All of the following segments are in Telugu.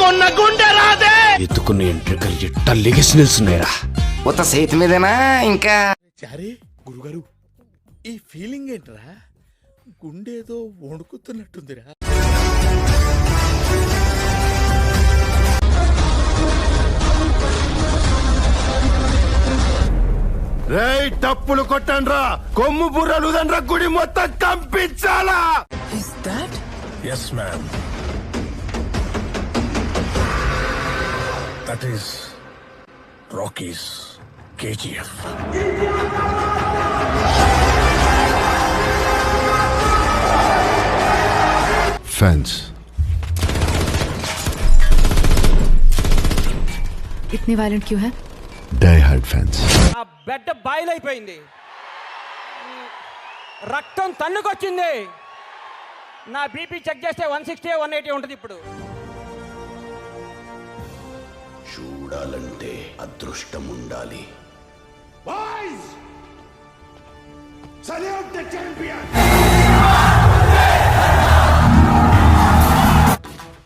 ఉన్న గుండె రాదే ఎత్తుకున్న ఎంట్రికలు ఎట్ట లెగిసి నిల్చున్నాయిరా. ఉత్త చేతి మీదేనా ఇంకా? చారీ గురుగారు, ఈ ఫీలింగ్ ఏంట్రా? గుండెదో వణుకుతున్నట్టుందిరా. రేయ్ టప్పులు కొట్టండ్రా, కొమ్ము బుర్రలు దండ్రా, గుడి మొత్తం కంపించాలా? Yes, ma'am. That is Rocky's KGF. Fans. इतने वायलेंट क्यों है? Die hard fans. ఆ బెడ్ బాయిల్ అయిపోయింది, రక్తం తన్నుకొచ్చింది. నా బీపీ చెక్ చేస్తే 160 180 ఉంటుంది ఇప్పుడు. చూడాలంటే అదృష్టం ఉండాలి.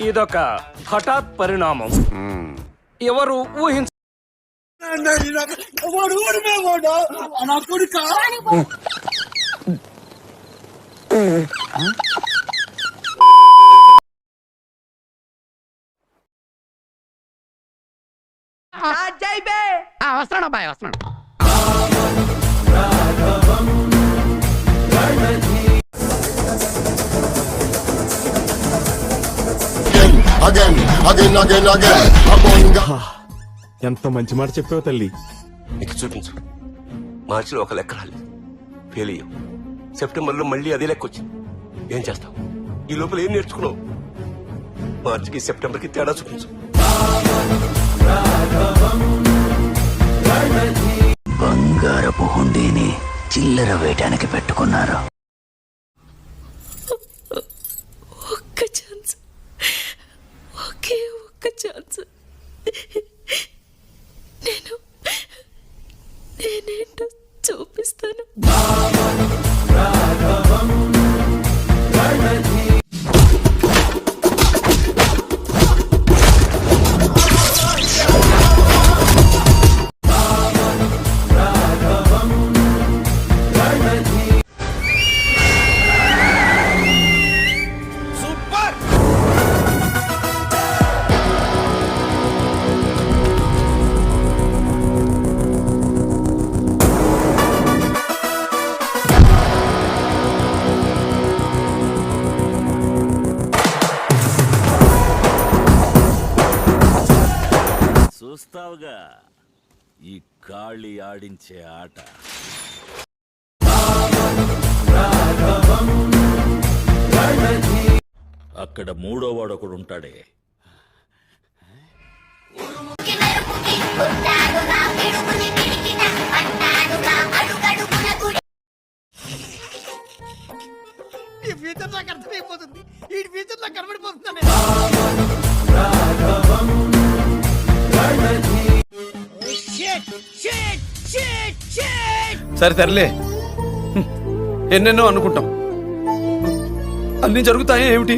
ఇదొక హఠాత్ పరిణామం, ఎవరు ఊహించ. వస్తున్నాడు అబ్బాయి, వస్తున్నాడు. ఎంత మంచి మాట చెప్పావు తల్లి. నీకు చూపించు. మార్చిలో ఒక లెక్క రాలేదు, ఫెయిల్ అయ్యావు. సెప్టెంబర్లో మళ్ళీ అదే లెక్క వచ్చింది. ఏం చేస్తావు? ఈ లోపల ఏం నేర్చుకున్నావు? మార్చికి సెప్టెంబర్కి తేడా చూపించు. బంగారపు హుండీని చిల్లర వేయటానికి పెట్టుకున్నారు. ఒక్క ఛాన్స్, ఒకే ఒక్క ఛాన్స్. నేనేంటో చూపిస్తాను. చూస్తావుగా ఈ గాళి ఆడించే ఆట. అక్కడ మూడో వాడు ఒకడు ఉంటాడే, ఈ ఫ్యూచర్ నాకు అర్థమైపోతుంది, ఈ ఫ్యూచర్ నాకు కనబడిపోతుంది. సరే తరలే, ఎన్నెన్నో అనుకుంటాం, అన్ని జరుగుతాయా ఏమిటి?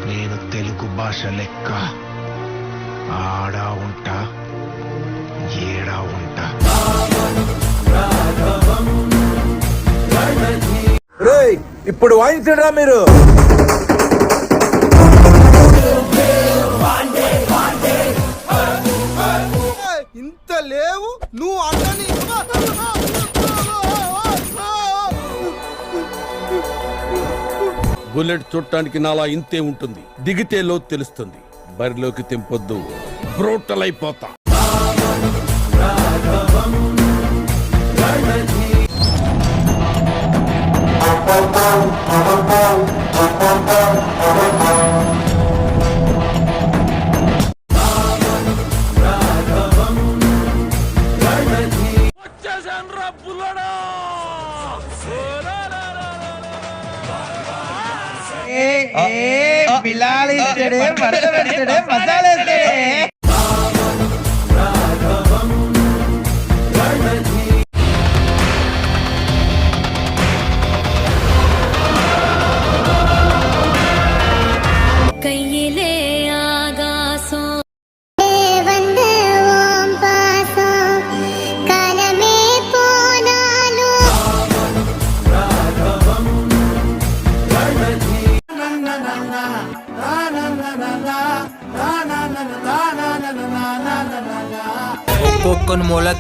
నేను తెలుగు భాష లెక్క ఆడా ఉంటా, ఏడా ఉంటా. ఇప్పుడు వాయించడా మీరు? ఇంత లేవు నువ్వు అన్నని. బుల్లెట్ చూడటానికి నాలా ఇంతే ఉంటుంది, దిగితే లో తెలుస్తుంది. బరిలోకి తెంపొద్దు, బ్రోటల్ అయిపోతా. బిలాలి మసాలా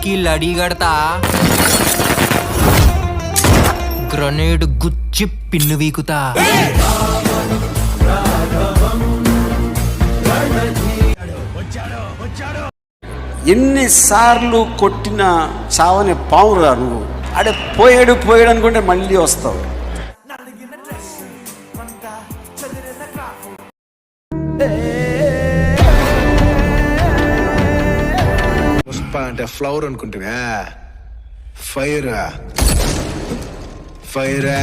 की लड़ी गड़ता ग्रेनेड गुच्ची पिन वीकुता ఎన్నిసార్లు కొట్టినా చావని పావురా నువ్వు. అడే పోయాడు అనుకుంటే మళ్ళీ వస్తావు. పుష్ప అంటే ఫ్లవర్ అనుకుంటున్నా, ఫైరా ఫైరా.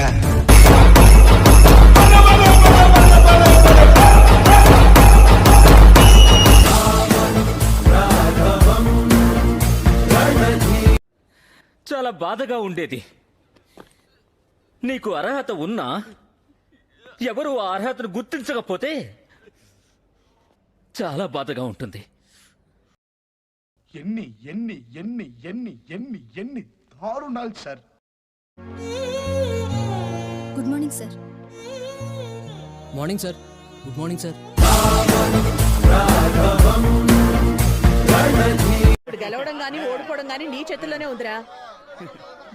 చాలా బాధగా ఉండేది. నీకు అర్హత ఉన్నా ఎవరు ఆ అర్హతను గుర్తించకపోతే చాలా బాధగా ఉంటుంది. ఎన్ని ఎన్ని ఎన్ని ఎన్ని ఎన్ని ఎన్ని దారుణాలు sir. Good morning sir. Morning sir. Good morning sir. గెలవడం గానీ ఓడిపోవడం గానీ నీ చేతుల్లోనే ఉందిరా.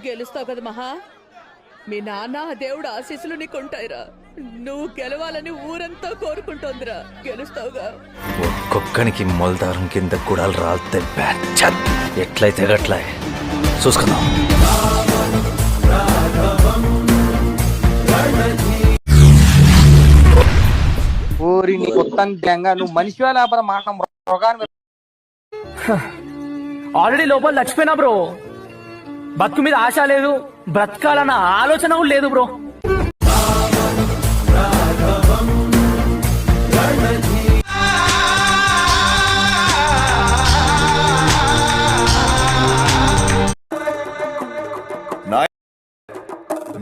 గెలుస్తావు కదా మహా. మీ నాన్న దేవుడు ఆశీస్సులు నీకుంటాయిరా. నువ్వు గెలవాలని ఊరంతా కోరుకుంటోందిరా. గెలుస్తావుగా. ఒక్కొక్కనికి మొలదారం కింద గుడాలు రాలితే బ్యాచ్ ఎట్లయితే గట్లా చూసుకుందాం. ఓరి నీ కొత్త గంగా, నువ్వు మనిషి లేకపోతే మాట ఆల్రెడీ లోపల చచ్చిపోయినా బ్రో. బతుకు మీద ఆశ లేదు, బ్రతకాలన్న ఆలోచన కూడా లేదు బ్రో.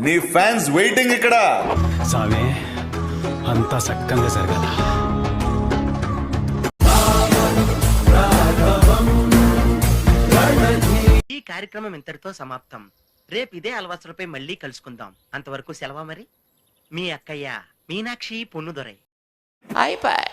నీ ఫ్యాన్స్ వెయిటింగ్ ఇక్కడ. సామే అంతా సక్కంగా జరగాల. ఈ కార్యక్రమం ఇంతటితో సమాప్తం. రేపు ఇదే అలవాసులపై మళ్ళీ కలుసుకుందాం. అంతవరకు సెలవా మరి. మీ అక్కయ్య మీనాక్షి పొన్నుదొరై. అయిపోయి.